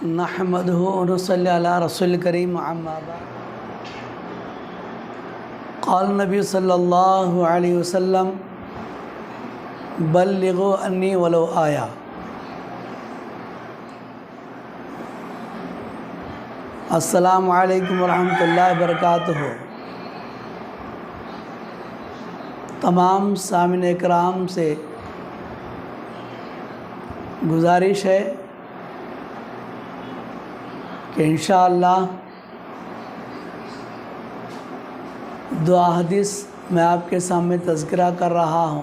نحمدہ ونصلی علی رسول کریم اما بعد قال نبی صلی اللہ علیہ وسلم بلغوا انی ولو آیا۔ السلام علیکم ورحمۃ اللہ وبرکاتہ۔ تمام سامعین اکرام سے گزارش ہے کہ انشاءاللہ دو احادیث میں آپ کے سامنے تذکرہ کر رہا ہوں۔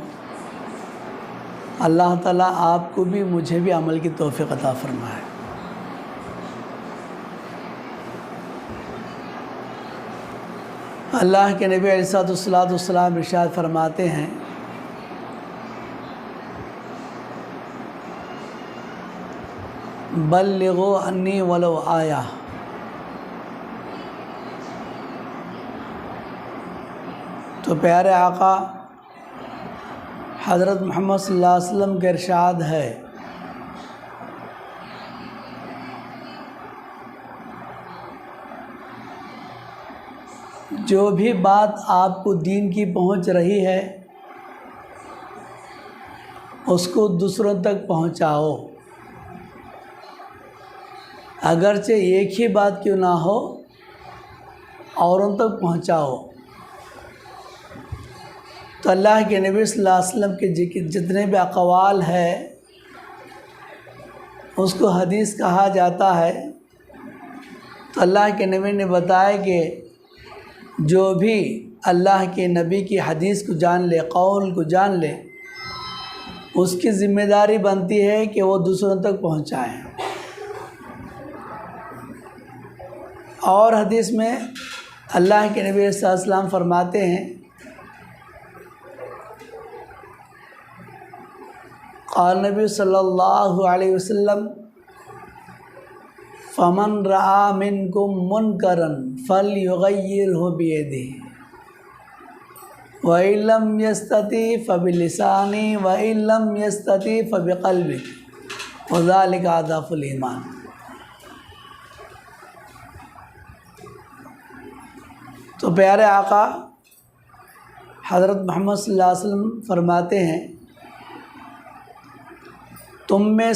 اللہ تعالیٰ آپ کو بھی مجھے بھی عمل کی توفیق عطا فرمائے۔ اللہ کے نبی علیہ الصلوۃ والسلام ارشاد فرماتے ہیں بلغوا انی ولو آیا۔ تو پیارے آقا حضرت محمد صلی اللہ علیہ وسلم کا ارشاد ہے جو بھی بات آپ کو دین کی پہنچ رہی ہے اس کو دوسروں تک پہنچاؤ، اگرچہ ایک ہی بات کیوں نہ ہو اوروں تک پہنچاؤ۔ تو اللہ کے نبی صلی اللہ علیہ وسلم کے جتنے بھی اقوال ہے اس کو حدیث کہا جاتا ہے۔ تو اللہ کے نبی نے بتایا کہ جو بھی اللہ کے نبی کی حدیث کو جان لے، قول کو جان لے، اس کی ذمہ داری بنتی ہے کہ وہ دوسروں تک پہنچائیں۔ اور حدیث میں اللہ کے نبی صلی اللہ علیہ وسلم فرماتے ہیں قال نبی صلی اللہ علیہ وسلم فمن رأى منکم منکرا فلیغیرہ بیدہ وإن لم یستطع فبلسانہ وإن لم یستطع فبقلبہ وذلک اضعف الایمان۔ تو پیارے آقا حضرت محمد صلی اللہ علیہ وسلم فرماتے ہیں تم میں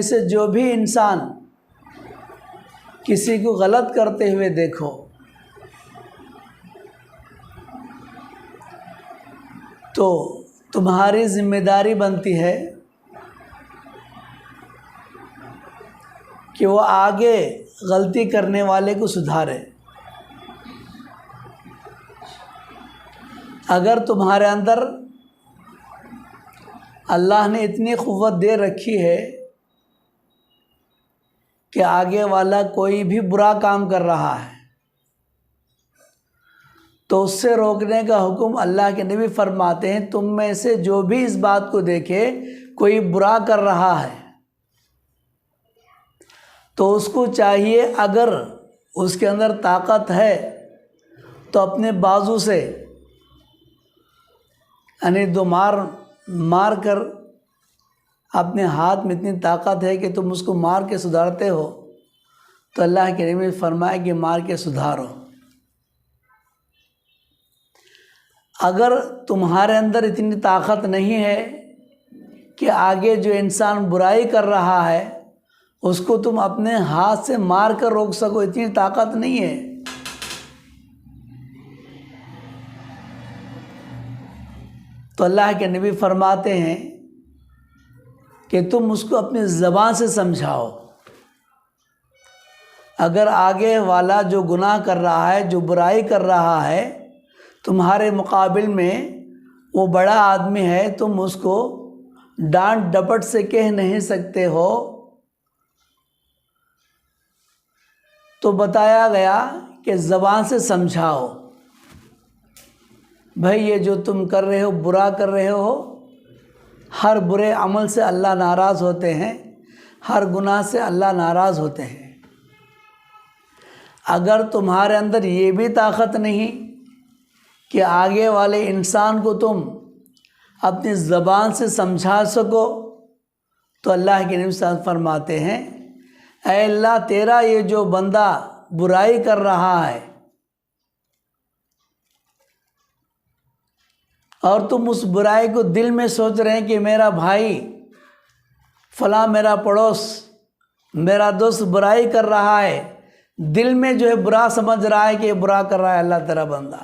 سے جو بھی انسان کسی کو غلط کرتے ہوئے دیکھو تو تمہاری ذمہ داری بنتی ہے کہ وہ آگے غلطی کرنے والے کو سدھارے۔ اگر تمہارے اندر اللہ نے اتنی قوت دے رکھی ہے کہ آگے والا کوئی بھی برا کام کر رہا ہے تو اس سے روکنے کا حکم اللہ کے نبی فرماتے ہیں تم میں سے جو بھی اس بات کو دیکھے کوئی برا کر رہا ہے تو اس کو چاہیے اگر اس کے اندر طاقت ہے تو اپنے بازو سے یعنی دو مار کر، اپنے ہاتھ میں اتنی طاقت ہے کہ تم اس کو مار کے سدھارتے ہو تو اللہ کے نبی نے فرمایا کہ مار کے سدھارو۔ اگر تمہارے اندر اتنی طاقت نہیں ہے کہ آگے جو انسان برائی کر رہا ہے اس کو تم اپنے ہاتھ سے مار کر روک سکو، اتنی طاقت نہیں ہے، تو اللہ کے نبی فرماتے ہیں کہ تم اس کو اپنی زبان سے سمجھاؤ۔ اگر آگے والا جو گناہ کر رہا ہے، جو برائی کر رہا ہے، تمہارے مقابل میں وہ بڑا آدمی ہے، تم اس کو ڈانٹ ڈپٹ سے کہہ نہیں سکتے ہو، تو بتایا گیا کہ زبان سے سمجھاؤ بھائی یہ جو تم کر رہے ہو برا کر رہے ہو، ہر برے عمل سے اللہ ناراض ہوتے ہیں، ہر گناہ سے اللہ ناراض ہوتے ہیں۔ اگر تمہارے اندر یہ بھی طاقت نہیں کہ آگے والے انسان کو تم اپنی زبان سے سمجھا سکو، تو اللہ کے نبی صلی اللہ علیہ وسلم فرماتے ہیں اے اللہ تیرا یہ جو بندہ برائی کر رہا ہے اور تم اس برائی کو دل میں سوچ رہے ہیں کہ میرا بھائی فلاں، میرا پڑوس، میرا دوست برائی کر رہا ہے، دل میں جو ہے برا سمجھ رہا ہے کہ یہ برا کر رہا ہے اللہ تیرا بندہ،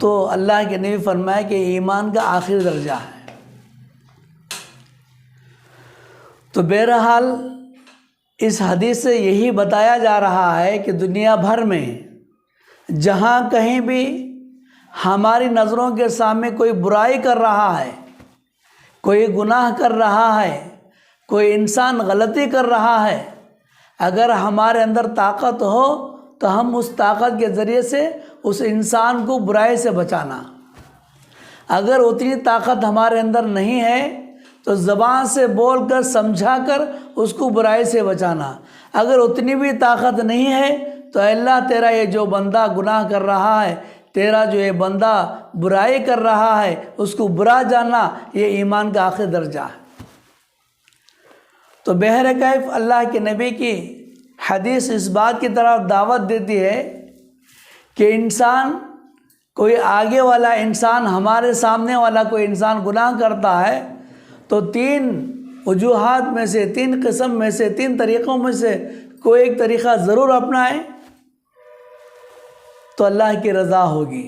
تو اللہ کے نبی فرمایا کہ ایمان کا آخری درجہ ہے۔ تو بہرحال اس حدیث سے یہی بتایا جا رہا ہے کہ دنیا بھر میں جہاں کہیں بھی ہماری نظروں کے سامنے کوئی برائی کر رہا ہے، کوئی گناہ کر رہا ہے، کوئی انسان غلطی کر رہا ہے، اگر ہمارے اندر طاقت ہو تو ہم اس طاقت کے ذریعے سے اس انسان کو برائی سے بچانا، اگر اتنی طاقت ہمارے اندر نہیں ہے تو زبان سے بول کر سمجھا کر اس کو برائی سے بچانا، اگر اتنی بھی طاقت نہیں ہے تو اے اللہ تیرا یہ جو بندہ گناہ کر رہا ہے، تیرا جو یہ بندہ برائی کر رہا ہے اس کو برا جاننا، یہ ایمان کا آخری درجہ ہے۔ تو بہرکیف اللہ کے نبی کی حدیث اس بات کی طرف دعوت دیتی ہے کہ انسان، کوئی آگے والا انسان، ہمارے سامنے والا کوئی انسان گناہ کرتا ہے تو 3 وجوہات میں سے، 3 قسم میں سے، 3 طریقوں میں سے کوئی ایک طریقہ ضرور اپنائیں تو اللہ کی رضا ہوگی۔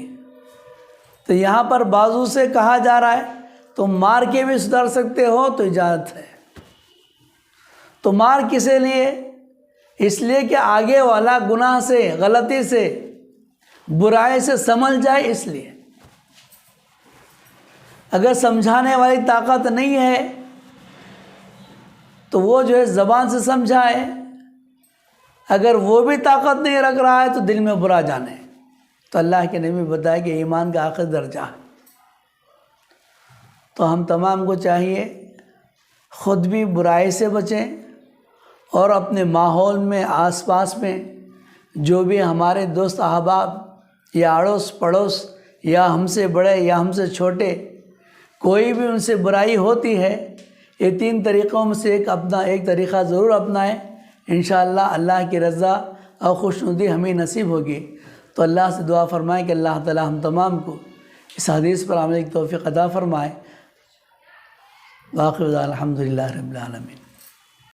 تو یہاں پر بازو سے کہا جا رہا ہے تم مار کے بھی سدھر سکتے ہو تو اجازت ہے۔ تو مار کسے لیے؟ اس لیے کہ آگے والا گناہ سے، غلطی سے، برائی سے سمجھ جائے، اس لیے۔ اگر سمجھانے والی طاقت نہیں ہے تو وہ جو ہے زبان سے سمجھائے، اگر وہ بھی طاقت نہیں رکھ رہا ہے تو دل میں برا جانے۔ تو اللہ کے نبی بتایا کہ ایمان کا آخری درجہ ہے۔ تو ہم تمام کو چاہیے خود بھی برائی سے بچیں اور اپنے ماحول میں، آس پاس میں جو بھی ہمارے دوست احباب یا اڑوس پڑوس یا ہم سے بڑے یا ہم سے چھوٹے، کوئی بھی ان سے برائی ہوتی ہے، یہ 3 طریقوں میں سے ایک طریقہ ضرور اپنائیں، انشاءاللہ اللہ کی رضا اور خوشنودی ہمیں نصیب ہوگی۔ تو اللہ سے دعا فرمائیں کہ اللہ تعالی ہم تمام کو اس حدیث پر عمل کی توفیق عطا فرمائے۔ واخر دعوانا الحمدللہ رب العالمین۔